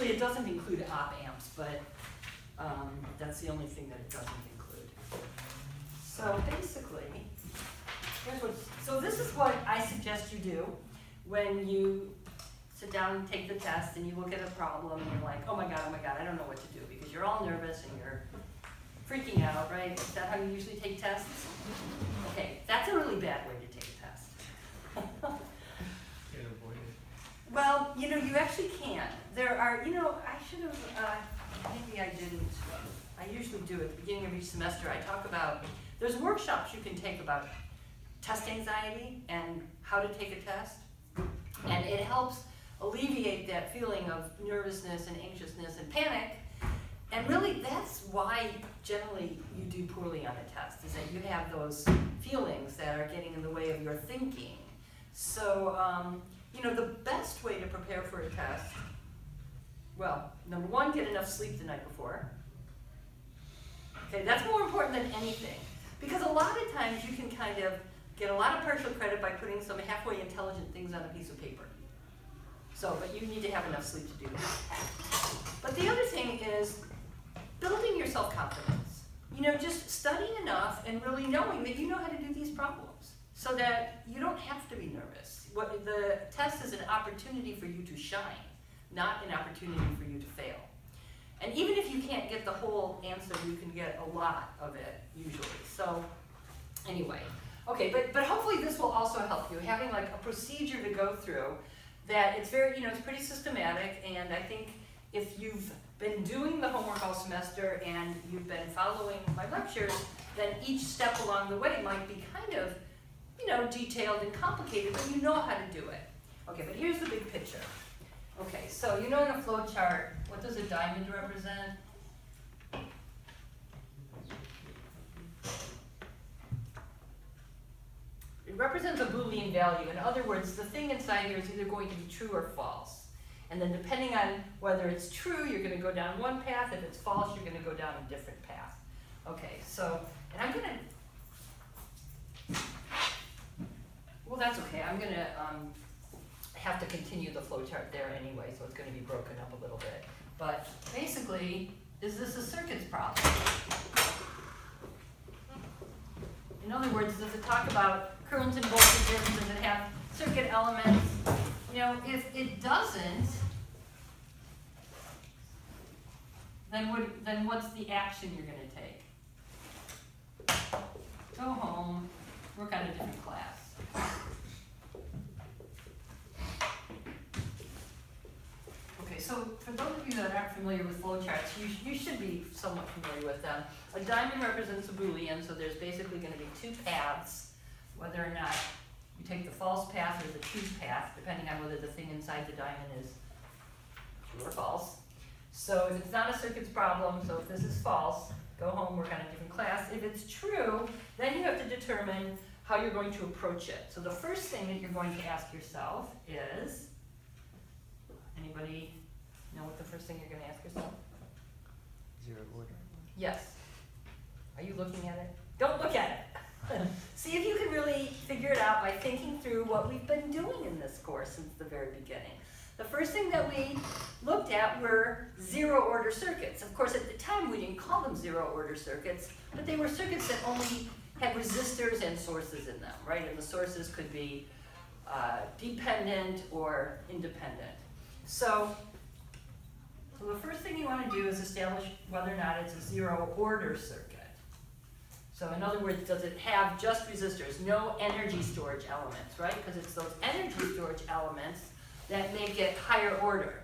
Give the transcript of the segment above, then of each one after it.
actually, it doesn't include op amps, but that's the only thing that it doesn't include. So basically, so this is what I suggest you do when you sit down and take the test and you look at a problem and you're like, oh my God, I don't know what to do, because you're all nervous and you're freaking out, right? Is that how you usually take tests? Okay, that's a really bad way to take a test. Well, you know, you actually can. There are, you know, I should have, maybe I didn't. I usually do at the beginning of each semester. I talk about, there's workshops you can take about test anxiety and how to take a test. And it helps alleviate that feeling of nervousness and anxiousness and panic. And really, that's why generally you do poorly on a test, is that you have those feelings that are getting in the way of your thinking. So, you know, the best way to prepare for a test, well, number one, get enough sleep the night before. Okay, that's more important than anything. Because a lot of times you can kind of get a lot of partial credit by putting some halfway intelligent things on a piece of paper. So, but you need to have enough sleep to do that. But the other thing is building your self-confidence. You know, just studying enough and really knowing that you know how to do these problems so that you don't have to be nervous. What the test is an opportunity for you to shine, not an opportunity for you to fail. And even if you can't get the whole answer, you can get a lot of it, usually. So, anyway. Okay, but hopefully this will also help you, having like a procedure to go through that it's very, you know, it's pretty systematic, and I think if you've been doing the homework all semester and you've been following my lectures, then each step along the way might be kind of, you know, detailed and complicated, but you know how to do it. Okay, but here's the big picture. Okay, so you know in a flow chart, what does a diamond represent? It represents a Boolean value. In other words, the thing inside here is either going to be true or false. And then depending on whether it's true, you're going to go down one path. If it's false, you're going to go down a different path. Okay, so, and I'm going to, well, that's okay. I'm going to have to continue the flow chart there anyway, so it's going to be broken up a little bit. But basically, is this a circuits problem? In other words, does it talk about currents and voltages? Does it have circuit elements? You know, if it doesn't, then what's the action you're going to take? Go home, work on a different class. Okay, so for those of you that aren't familiar with flowcharts, you should be somewhat familiar with them. A diamond represents a Boolean, so there's basically going to be two paths, whether or not you take the false path or the true path, depending on whether the thing inside the diamond is true or false. So if it's not a circuits problem, so if this is false, go home, work on a different class. If it's true, then you have to determine how you're going to approach it. So the first thing that you're going to ask yourself is, anybody know what the first thing you're going to ask yourself? Zero order. Yes. Are you looking at it? Don't look at it. See if you can really figure it out by thinking through what we've been doing in this course since the very beginning. The first thing that we looked at were zero-order circuits. Of course, at the time, we didn't call them zero-order circuits, but they were circuits that only had resistors and sources in them, right? And the sources could be dependent or independent. So the first thing you want to do is establish whether or not it's a zero-order circuit. So in other words, does it have just resistors, no energy storage elements, right? Because it's those energy storage elements that make it higher order.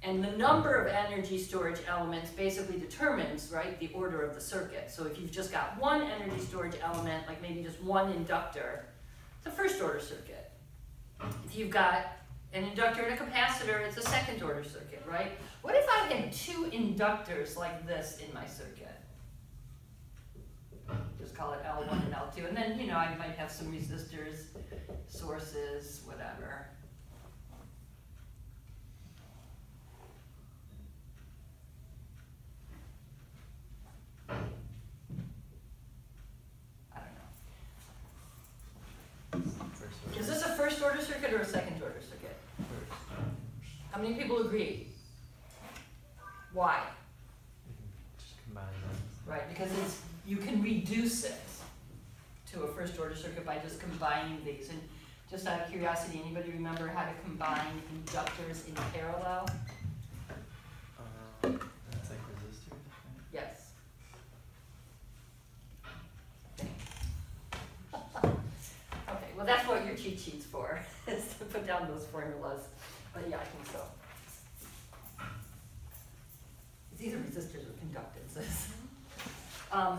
And the number of energy storage elements basically determines, right, the order of the circuit. So if you've just got one energy storage element, like maybe just one inductor, it's a first order circuit. If you've got an inductor and a capacitor, it's a second order circuit, right? What if I had two inductors like this in my circuit? Just call it L1 and L2. And then, you know, I might have some resistors, sources, whatever. Is this a first order circuit or a second order circuit? First. A many people agree? Why? Just combine them. Right, because you can reduce it to a first order circuit by just combining these. And just out of curiosity, anybody remember how to combine inductors in parallel? That's like resistors, right? Yes. Okay, well that's what your cheat sheet's for, is to put down those formulas. But yeah, I think so. It's either resistors or conductances.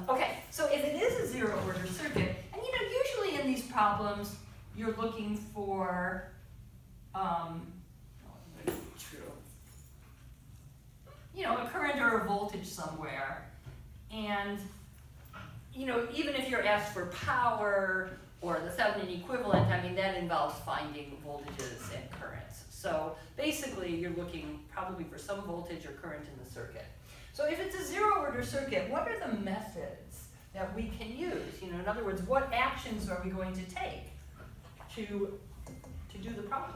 Okay, so if it is a zero order circuit, and usually in these problems, you're looking for, true, a current or a voltage somewhere. And, even if you're asked for power or the Thevenin equivalent, that involves finding voltages and currents. So basically, you're looking probably for some voltage or current in the circuit. So if it's a zero order circuit, what are the methods that we can use? In other words, what actions are we going to take to do the problem?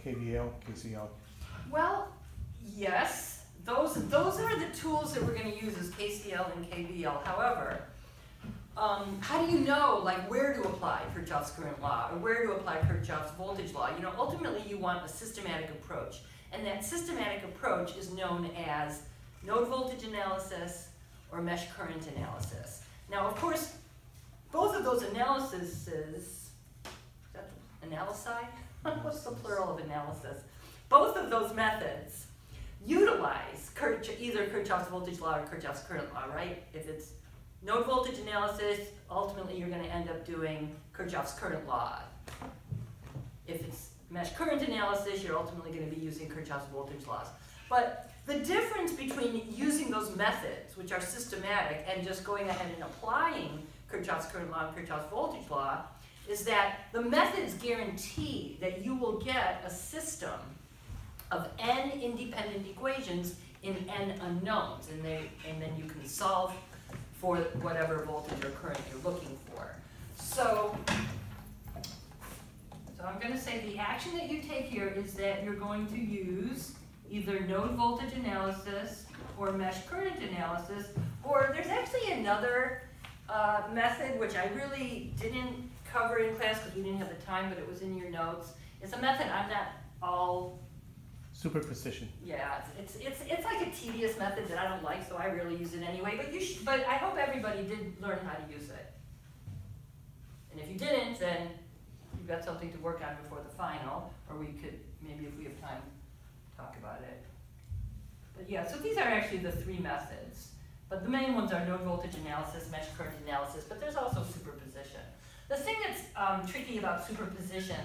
KVL, KCL. Well, yes, those are the tools that we're going to use as KCL and KVL. However, how do you know where to apply Kirchhoff's current law or where to apply Kirchhoff's voltage law? Ultimately you want a systematic approach, and that systematic approach is known as node voltage analysis or mesh current analysis. Now, of course, both of those analyses, is that analysi? What's the plural of analysis? Both of those methods utilize either Kirchhoff's voltage law or Kirchhoff's current law, right? If it's node voltage analysis, ultimately you're going to end up doing Kirchhoff's current law. If it's mesh current analysis, you're ultimately going to be using Kirchhoff's voltage laws. But the difference between using those methods, which are systematic, and just going ahead and applying Kirchhoff's current law and Kirchhoff's voltage law, is that the methods guarantee that you will get a system of n independent equations in n unknowns, and then you can solve for whatever voltage or current you're looking for. So I'm going to say the action that you take here is that you're going to use either node voltage analysis or mesh current analysis, or there's actually another method which I really didn't cover in class because we didn't have the time, but it was in your notes. It's a method I'm not all... Superposition. Yeah, it's like a tedious method that I don't like, so I rarely use it anyway. But I hope everybody did learn how to use it. And if you didn't, then you've got something to work on before the final, or we could maybe, if we have time, talk about it. But yeah, so these are actually the three methods. But the main ones are node voltage analysis, mesh current analysis, but there's also superposition. The thing that's tricky about superposition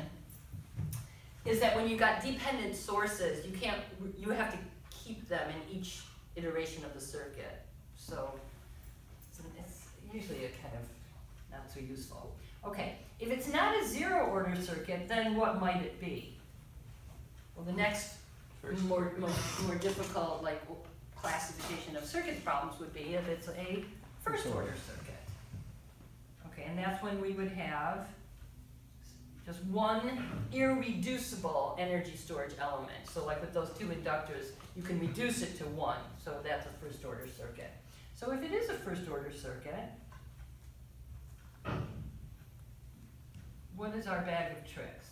is that when you've got dependent sources, you have to keep them in each iteration of the circuit. So it's usually a kind of not so useful. Okay, if it's not a zero order circuit, then what might it be? Well, the next more difficult classification of circuits problems would be if it's a first order circuit. Okay, and that's when we would have just one irreducible energy storage element. So like with those two inductors, you can reduce it to one. So that's a first order circuit. So if it is a first order circuit, what is our bag of tricks?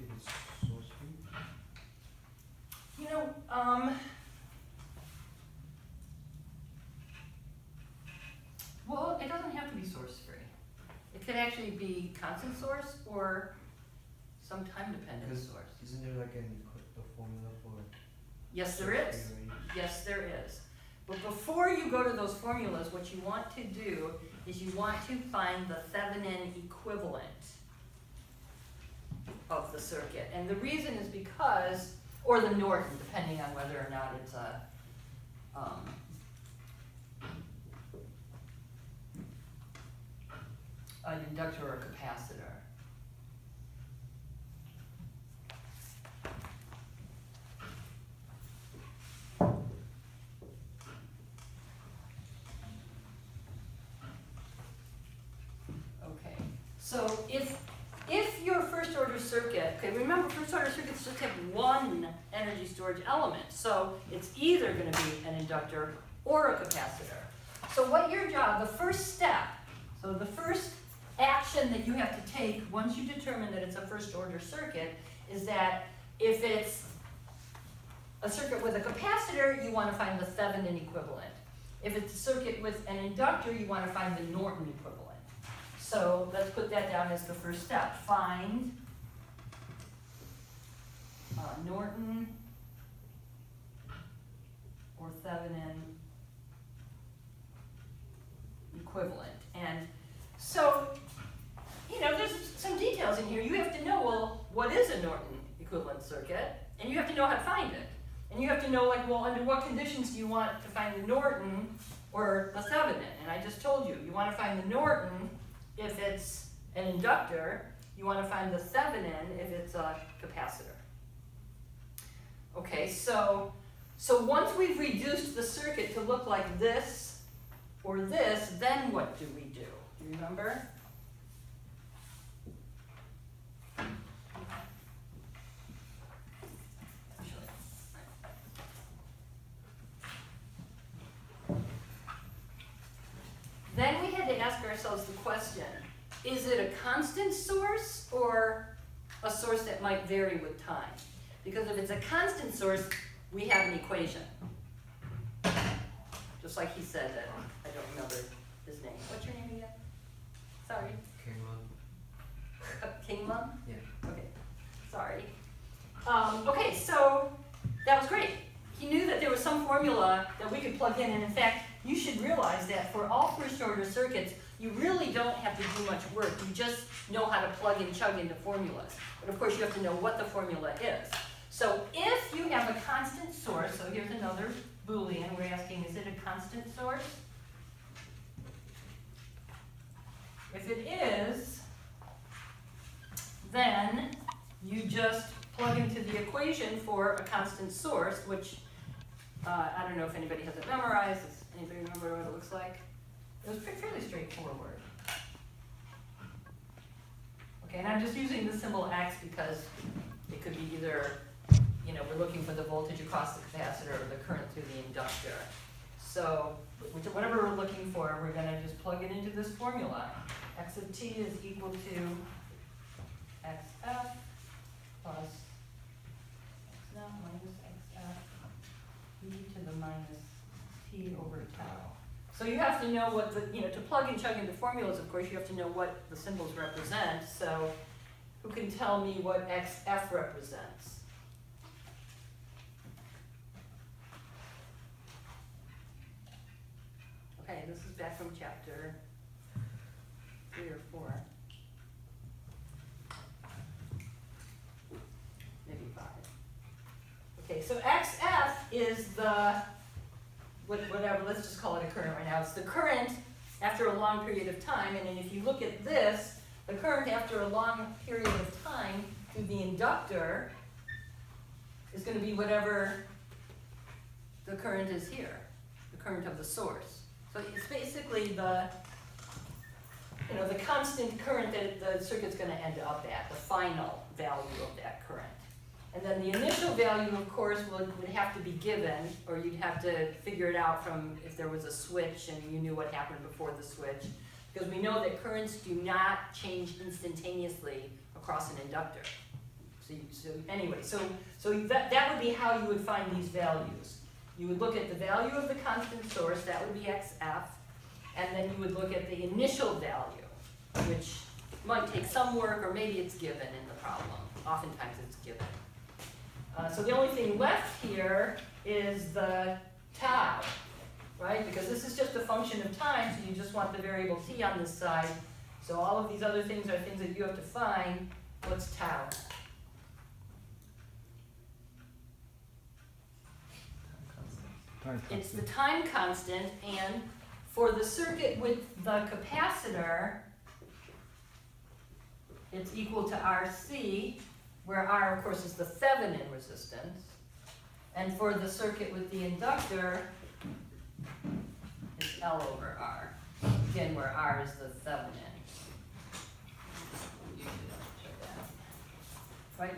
It's source free. Well, it doesn't have to be source free. It could actually be constant source or some time dependent source. Isn't there a formula for? Yes, there is. Yes, there is. But before you go to those formulas, what you want to do is you want to find the Thevenin equivalent of the circuit. And the reason is because, or the Norton, depending on whether or not it's an inductor or a capacitor. So if your first order circuit, okay, remember first order circuits just have one energy storage element. So it's either gonna be an inductor or a capacitor. So what your job, the first step, so the first action that you have to take once you determine that it's a first order circuit is that if it's a circuit with a capacitor, you want to find the Thevenin equivalent. If it's a circuit with an inductor, you want to find the Norton equivalent. So let's put that down as the first step. Find Norton or Thevenin equivalent. And so, there's some details in here. You have to know, well, what is a Norton equivalent circuit? And you have to know how to find it. And you have to know, like, well, under what conditions do you want to find the Norton or the Thevenin? And I just told you, you want to find the Norton if it's an inductor. You want to find the Thevenin if it's a capacitor. Okay, so once we've reduced the circuit to look like this or this, then what do we do? Do you remember? Then we had to ask ourselves the question, is it a constant source or a source that might vary with time? Because if it's a constant source, we have an equation. Just like he said that, I don't remember his name. What's your name again? Sorry. Kingman? Yeah. Okay, sorry. Okay, so that was great. He knew that there was some formula that we could plug in, and in fact, you should realize that for all first order circuits, you really don't have to do much work. You just know how to plug and chug into formulas. But of course, you have to know what the formula is. So if you have a constant source, so here's another Boolean, we're asking, is it a constant source? If it is, then you just plug into the equation for a constant source, which I don't know if anybody has it memorized. Does anybody remember what it looks like? It was fairly straightforward. Okay, and I'm just using the symbol X because it could be either, we're looking for the voltage across the capacitor or the current through the inductor. So whatever we're looking for, we're going to just plug it into this formula. X of t is equal to xf plus x naught minus xf e to the minus t over tau. So you have to know what to plug and chug into formulas, of course, you have to know what the symbols represent. So who can tell me what xf represents? Okay, this is back from chapter 3 or 4. Maybe 5. Okay, so XF is the, whatever, let's just call it a current right now. It's the current after a long period of time, and then if you look at this, the current after a long period of time through the inductor is going to be whatever the current is here, the current of the source. So it's basically the constant current that the circuit's going to end up at, the final value of that current. And then the initial value, of course, would have to be given, or you'd have to figure it out from if there was a switch and you knew what happened before the switch. Because we know that currents do not change instantaneously across an inductor. So that would be how you would find these values. You would look at the value of the constant source, that would be XF, and then you would look at the initial value, which might take some work, or maybe it's given in the problem. Oftentimes it's given. So the only thing left here is the tau, right? Because this is just a function of time, so you just want the variable t on this side. So all of these other things are things that you have to find. What's tau? It's the time constant, and for the circuit with the capacitor, it's equal to RC, where R, of course, is the Thevenin resistance. And for the circuit with the inductor, it's L over R. Again, where R is the Thevenin. right?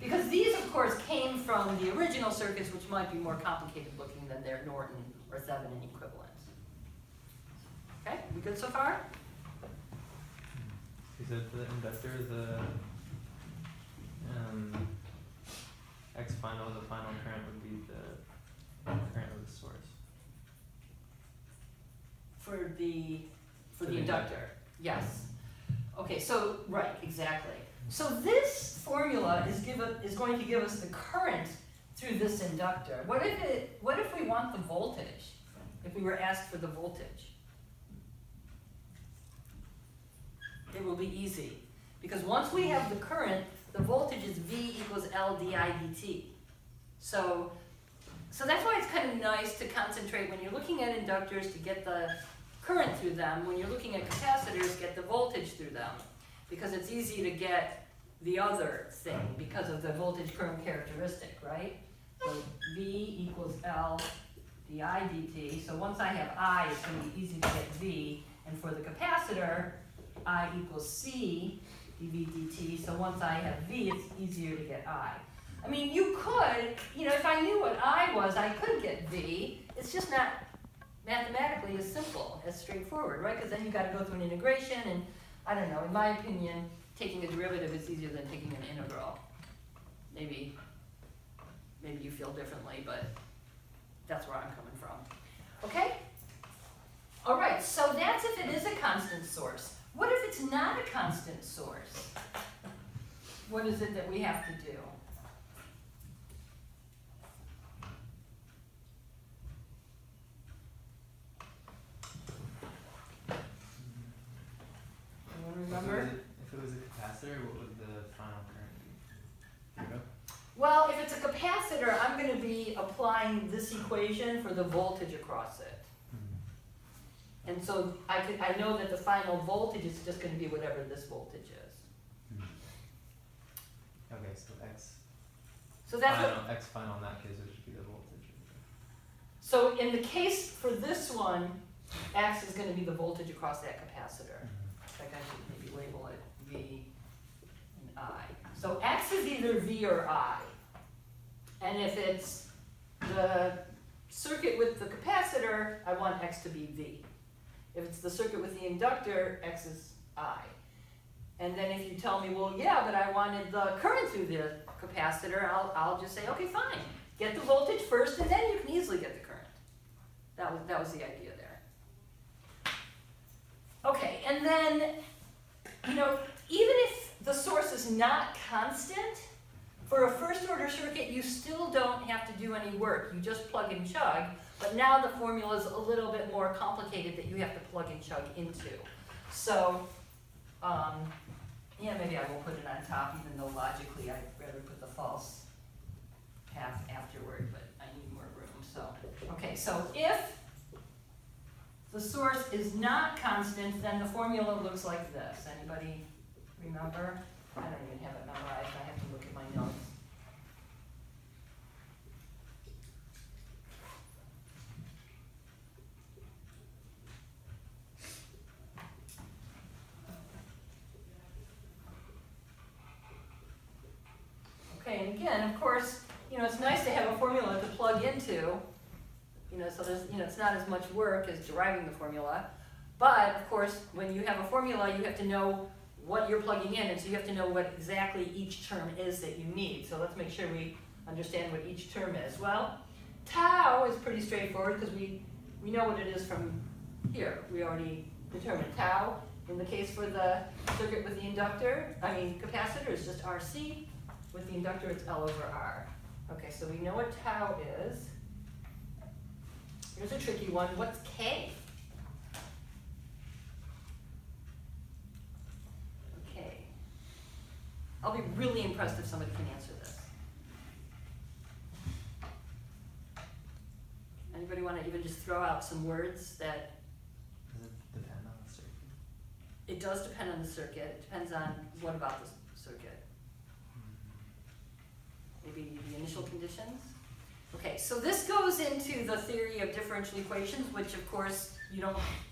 Because these, of course, came from the original circuits, which might be more complicated looking than their Norton or Thevenin equivalents. Okay, we good so far? You said for the inductor, the X final, the final current would be the current of the source. For the the inductor, yes. Okay, so, right, exactly. So this formula is going to give us the current through this inductor. What if we want the voltage? If we were asked for the voltage? It will be easy. Because once we have the current, the voltage is V equals L di dt. So that's why it's kind of nice to concentrate when you're looking at inductors to get the current through them. When you're looking at capacitors, get the voltage through them. Because it's easy to get the other thing because of the voltage current characteristic, right? So V equals L di dt. So once I have I, it's going to be easy to get V. And for the capacitor, I equals C dV dt. So once I have V, it's easier to get I. I mean, you could, if I knew what I was, I could get V. It's just not mathematically as simple, as straightforward, right? Because then you've got to go through an integration, and I don't know, in my opinion, taking a derivative is easier than taking an integral. Maybe you feel differently, but that's where I'm coming from. Okay? All right, so that's if it is a constant source. What if it's not a constant source? What is it that we have to do? Anyone remember? If it was a capacitor, what would the final current be? Zero? Well, if it's a capacitor, I'm going to be applying this equation for the voltage across it. And so I know that the final voltage is just going to be whatever this voltage is. Okay, so X So that's final, what, X final in that case, it should be the voltage. so in the case for this one, X is going to be the voltage across that capacitor. In fact, I should maybe label it V and I. So X is either V or I. And if it's the circuit with the capacitor, I want X to be V. If it's the circuit with the inductor, X is I. And then if you tell me, well, yeah, but I wanted the current through the capacitor, I'll just say, okay, fine. Get the voltage first, and then you can easily get the current. That was the idea there. Okay, and then, even if the source is not constant, for a first order circuit, you still don't have to do any work. You just plug and chug. But now the formula is a little bit more complicated that you have to plug and chug into. So, yeah, maybe I will put it on top, even though logically I'd rather put the false path afterward, but I need more room. So, okay, so if the source is not constant, then the formula looks like this. Anybody remember? I don't even have it memorized. I have to look at my notes. Okay, and again, of course, it's nice to have a formula to plug into, so there's, it's not as much work as deriving the formula. But, of course, when you have a formula, you have to know what you're plugging in, and so you have to know what exactly each term is that you need. So let's make sure we understand what each term is. Well, tau is pretty straightforward because we know what it is from here. We already determined tau. In the case for the circuit with the capacitor is just RC. With the inductor, it's L over R. Okay, so we know what tau is. Here's a tricky one. What's K? Okay. I'll be really impressed if somebody can answer this. Anybody want to even just throw out some words that... Does it depend on the circuit? It does depend on the circuit. It depends on what about the circuit. Maybe the initial conditions. Okay, so this goes into the theory of differential equations, which of course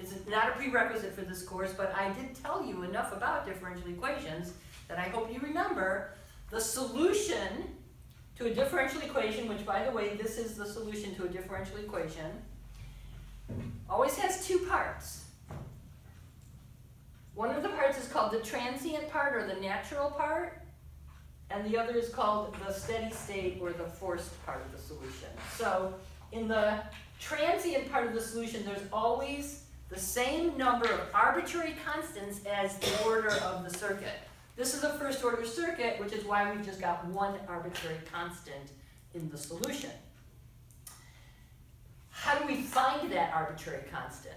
is not a prerequisite for this course, but I did tell you enough about differential equations that I hope you remember. the solution to a differential equation, which by the way, this is the solution to a differential equation, always has two parts. One of the parts is called the transient part or the natural part, and the other is called the steady state or the forced part of the solution. So in the transient part of the solution, there's always the same number of arbitrary constants as the order of the circuit. This is a first order circuit, which is why we've just got one arbitrary constant in the solution. How do we find that arbitrary constant?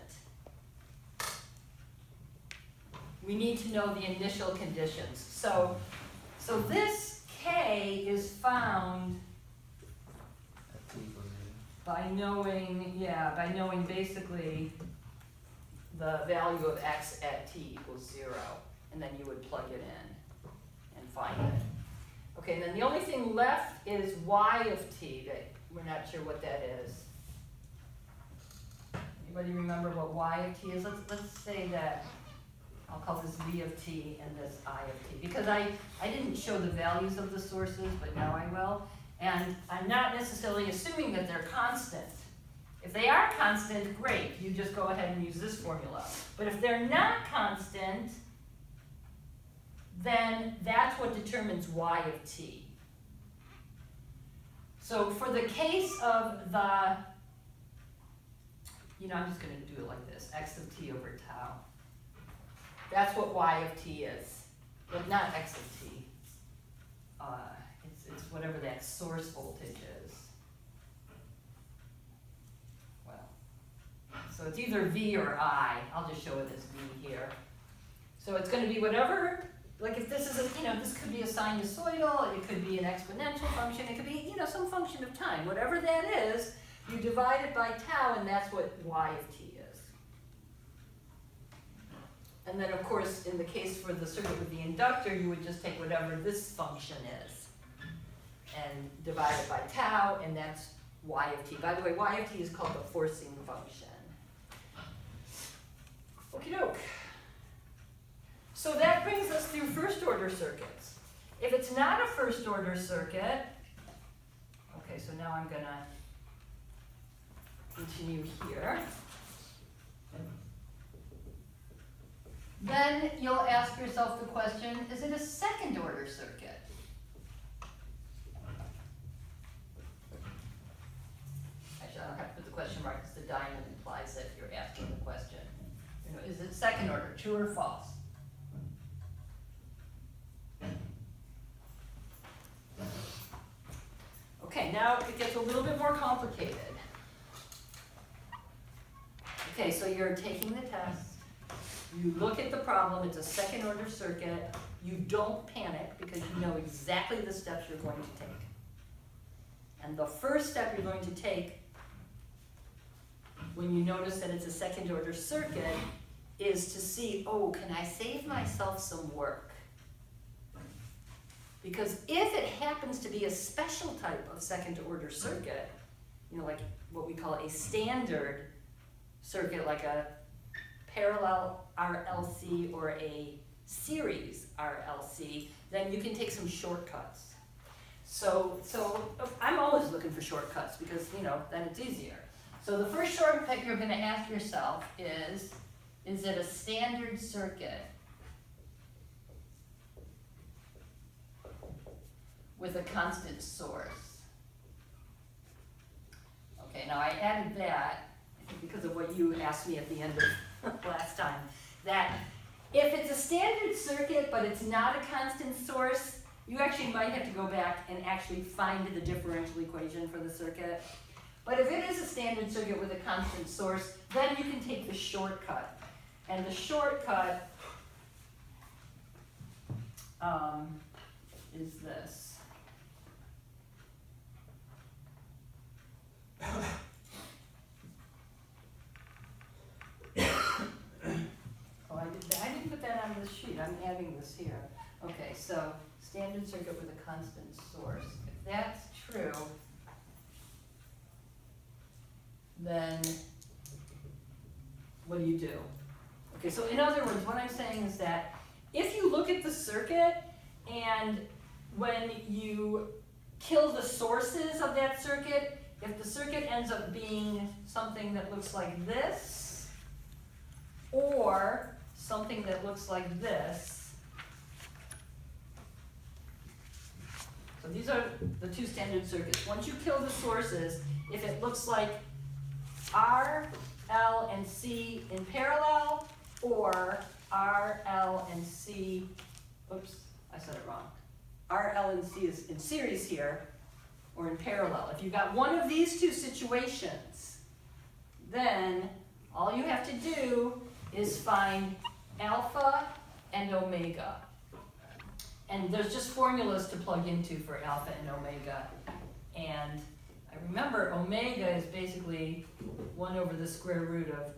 We need to know the initial conditions. So this K is found At t equals 0. by knowing basically the value of x at t equals 0, and then you would plug it in and find it. Okay, and then the only thing left is y of t, that we're not sure what that is. Anybody remember what y of t is? Let's say that I'll call this v of t and this I of t, because I didn't show the values of the sources, but now I will. And I'm not necessarily assuming that they're constant. If they are constant, great, you just go ahead and use this formula. But if they're not constant, then that's what determines y of t. So for the case of the, I'm just going to do it like this, x of t over tau. That's what y of t is, but not x of t. It's whatever that source voltage is. Well, so it's either v or I. I'll just show it as v here. So it's going to be whatever, like if this is this could be a sinusoidal, it could be an exponential function, it could be, some function of time. Whatever that is, you divide it by tau, and that's what y of t is. And then, of course, in the case for the circuit with the inductor, you would just take whatever this function is and divide it by tau, and that's y of t. By the way, y of t is called the forcing function. Okie doke. So that brings us through first order circuits. If it's not a first order circuit, okay, so now I'm going to continue here. Then you'll ask yourself the question, is it a second order circuit? Actually, I don't have to put the question mark because the diamond implies that you're asking the question. Is it second order, true or false? Okay, now it gets a little bit more complicated. Okay, so you're taking the test. You look at the problem, it's a second order circuit. You don't panic because you know exactly the steps you're going to take. And the first step you're going to take when you notice that it's a second order circuit is to see, can I save myself some work? Because if it happens to be a special type of second order circuit, like what we call a standard circuit, like a parallel RLC or a series RLC, then you can take some shortcuts. So I'm always looking for shortcuts because, then it's easier. So the first shortcut you're going to ask yourself is it a standard circuit with a constant source? Okay, now I added that because of what you asked me at the end of last time, that if it's a standard circuit but it's not a constant source, you actually might have to go back and actually find the differential equation for the circuit. But if it is a standard circuit with a constant source, then you can take the shortcut. And the shortcut is this. I didn't put that on this sheet. I'm adding this here. Okay, so standard circuit with a constant source. If that's true, then what do you do? Okay, so in other words, what I'm saying is that if you look at the circuit and when you kill the sources of that circuit, if the circuit ends up being something that looks like this, or something that looks like this. So these are the two standard circuits. Once you kill the sources, if it looks like R, L, and C in parallel, or R, L, and C, oops, I said it wrong. R, L, and C is in series here, or in parallel. If you've got one of these two situations, then all you have to do is find alpha and omega. And there's just formulas to plug into for alpha and omega. And I remember omega is basically 1 over the square root of,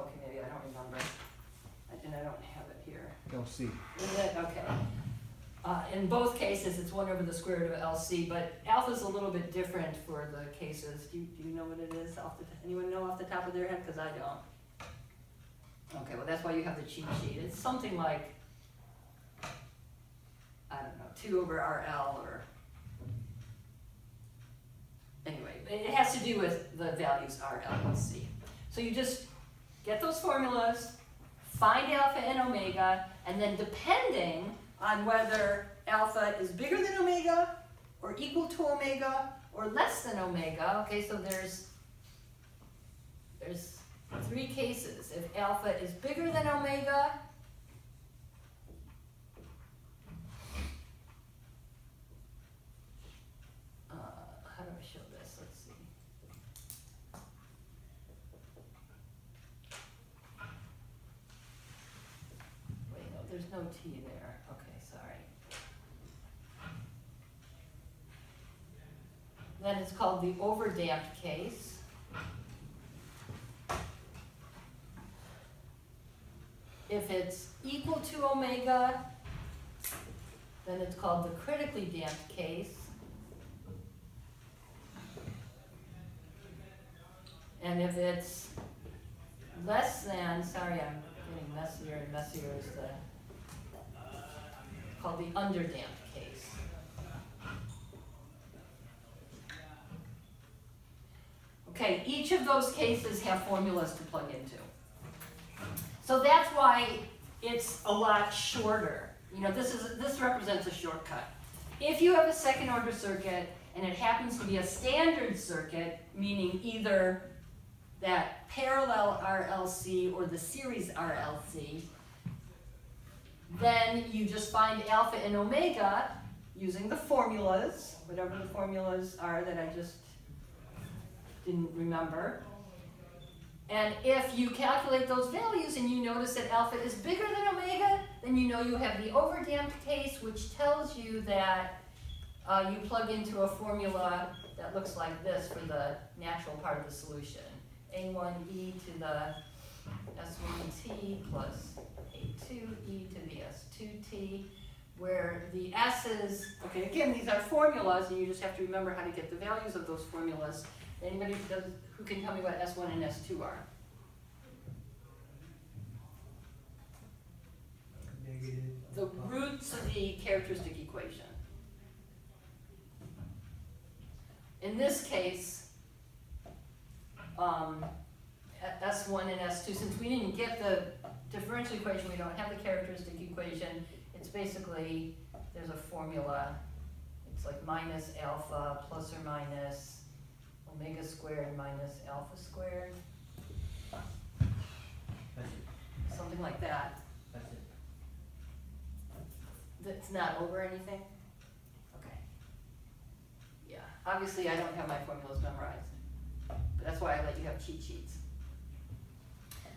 okay, maybe I don't remember. And I don't have it here. LC. Is it? Okay. In both cases, it's 1 over the square root of LC, but alpha is a little bit different for the cases. Do you know what it is? Anyone know off the top of their head? Because I don't. Okay, well that's why you have the cheat sheet. It's something like, I don't know, 2 over RL or, anyway, it has to do with the values RL and C. So you just get those formulas, find alpha and omega, and then depending on whether alpha is bigger than omega, or equal to omega, or less than omega, okay, so there's 3 cases. If alpha is bigger than omega, how do I show this? Let's see. Wait, no, there's no T there. Okay, sorry. Then it's called the overdamped case. If it's equal to omega, then it's called the critically damped case. And if it's less than, sorry, I'm getting messier and messier as the, called the underdamped case. Okay, each of those cases have formulas to plug into. So that's why it's a lot shorter. You know, this represents a shortcut. If you have a second order circuit and it happens to be a standard circuit, meaning either that parallel RLC or the series RLC, then you just find alpha and omega using the formulas, whatever the formulas are that I just didn't remember. And if you calculate those values and you notice that alpha is bigger than omega, then you know you have the overdamped case, which tells you that you plug into a formula that looks like this for the natural part of the solution. A1e to the S1t plus A2e to the S2t, where the s's, okay, again, these are formulas, and you just have to remember how to get the values of those formulas. Anybody who can tell me what S1 and S2 are? Negative. The roots of the characteristic equation. In this case, S1 and S2, since we didn't get the differential equation, we don't have the characteristic equation, it's basically, there's a formula. It's like minus alpha plus or minus omega squared minus alpha squared. That's it. Something like that. That's it. That's not over anything? Okay. Yeah, obviously I don't have my formulas memorized, but that's why I let you have cheat sheets.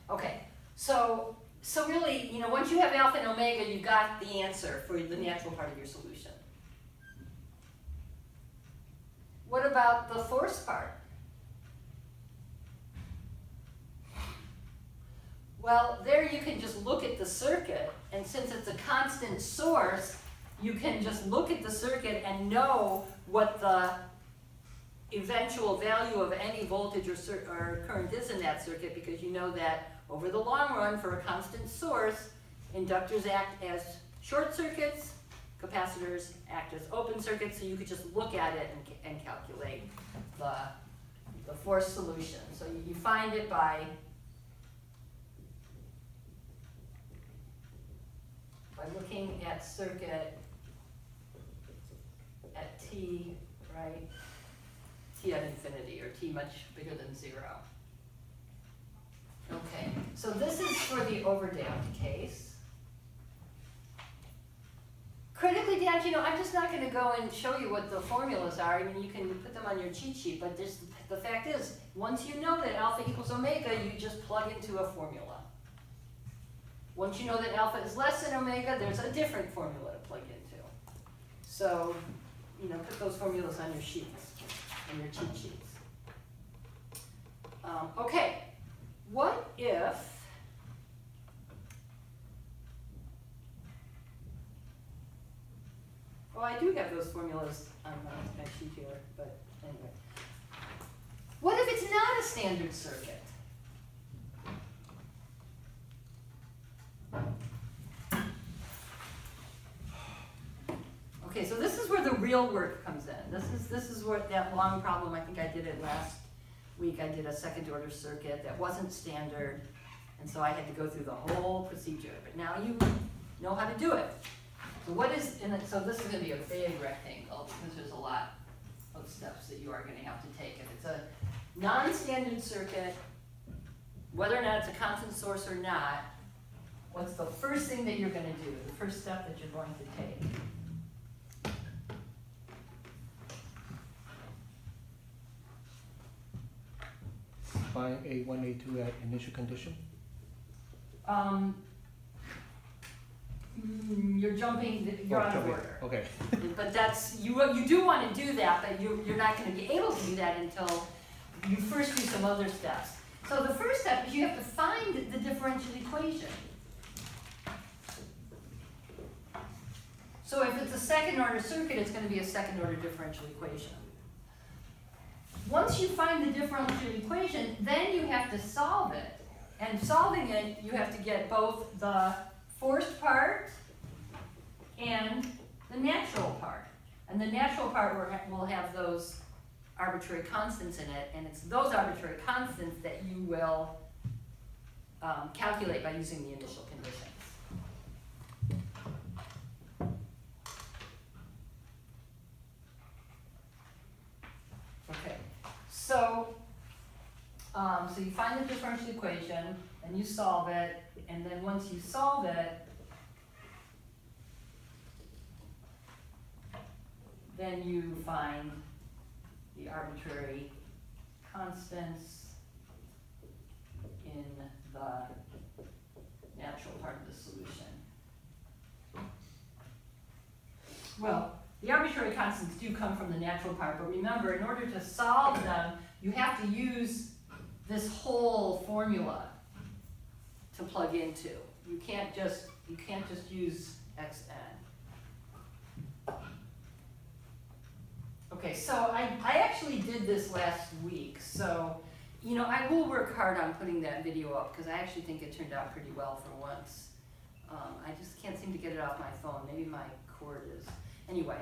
Okay, so really, you know, once you have alpha and omega, you've got the answer for the natural part of your solution. What about the force part? Well, there you can just look at the circuit, and since it's a constant source, you can just look at the circuit and know what the eventual value of any voltage or current is in that circuit, because you know that over the long run, for a constant source, inductors act as short circuits capacitors act as open circuits, so you could just look at it and calculate the force solution. So you find it by looking at circuit at t, right? T at infinity, or t much bigger than 0. Okay, so this is for the overdamped case. Critically damped, I'm just not going to go and show you what the formulas are. I mean, you can put them on your cheat sheet, but the fact is, once you know that alpha equals omega, you just plug into a formula. Once you know that alpha is less than omega, there's a different formula to plug into. So, put those formulas on your sheets, on your cheat sheets. Okay, what if well, I do have those formulas on my sheet here, but anyway. What if it's not a standard circuit? Okay, so this is where the real work comes in. This is where that long problem, I think I did it last week. I did a second order circuit that wasn't standard, and so I had to go through the whole procedure. But now you know how to do it. So so this is going to be a big rectangle because there's a lot of steps that you are going to have to take. If it's a non-standard circuit, whether or not it's a constant source or not, what's the first thing that you're going to do, the first step that you're going to take? Find A1, A2 at initial condition. You're out of order. Okay. But you do want to do that, but you're not going to be able to do that until you first do some other steps. So the first step is you have to find the differential equation. So if it's a second order circuit, it's going to be a second order differential equation. Once you find the differential equation, then you have to solve it. And solving it, you have to get both the forced part and the natural part. And the natural part will have those arbitrary constants in it, and it's those arbitrary constants that you will calculate by using the initial conditions. Okay, so you find the differential equation, and you solve it, and then once you solve it, then you find the arbitrary constants in the natural part of the solution. Well, the arbitrary constants do come from the natural part, but remember, in order to solve them, you have to use this whole formula to plug into. You can't just use xn. Okay, so I actually did this last week, so I will work hard on putting that video up because I actually think it turned out pretty well for once. I just can't seem to get it off my phone. Maybe my cord is. Anyway,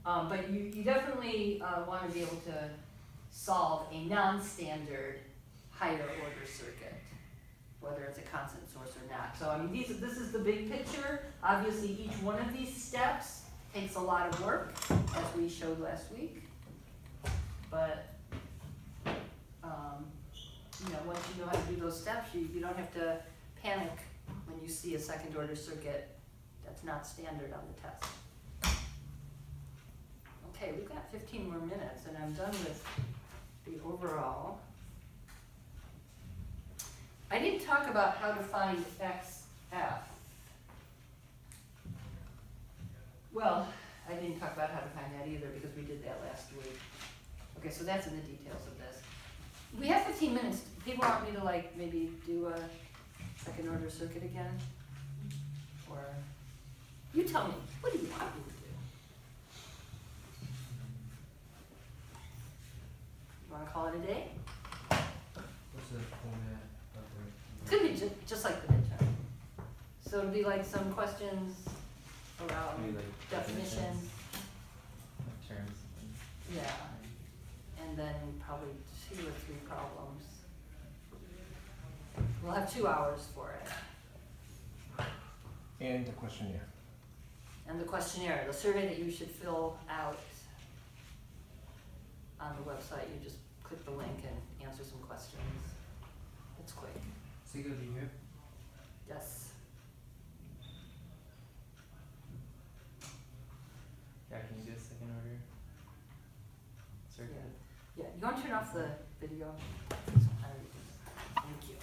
but you definitely want to be able to solve a non-standard higher order circuit, whether it's a constant source or not. So I mean, this is the big picture. Obviously, each one of these steps takes a lot of work, as we showed last week. But once you know how to do those steps, you don't have to panic when you see a second order circuit that's not standard on the test. Okay, we've got 15 more minutes, and I'm done with the overall. I didn't talk about how to find XF. Well, I didn't talk about how to find that either because we did that last week. Okay, so that's in the details of this. We have 15 minutes. People want me to maybe do a second order circuit again? Or you tell me, what do you want me to do? You want to call it a day? What's the format of the? Could be just like the midterm. So it'll be like some questions Maybe around like definitions, of terms. yeah, and then probably 2 or 3 problems. We'll have 2 hours for it. And the questionnaire. And the questionnaire, the survey that you should fill out on the website, you just click the link and answer some questions. It's quick. So you go to here? Yes. Yeah, can you do a second order? Circuit? Yeah. Yeah, you want to turn off the video? Thank you.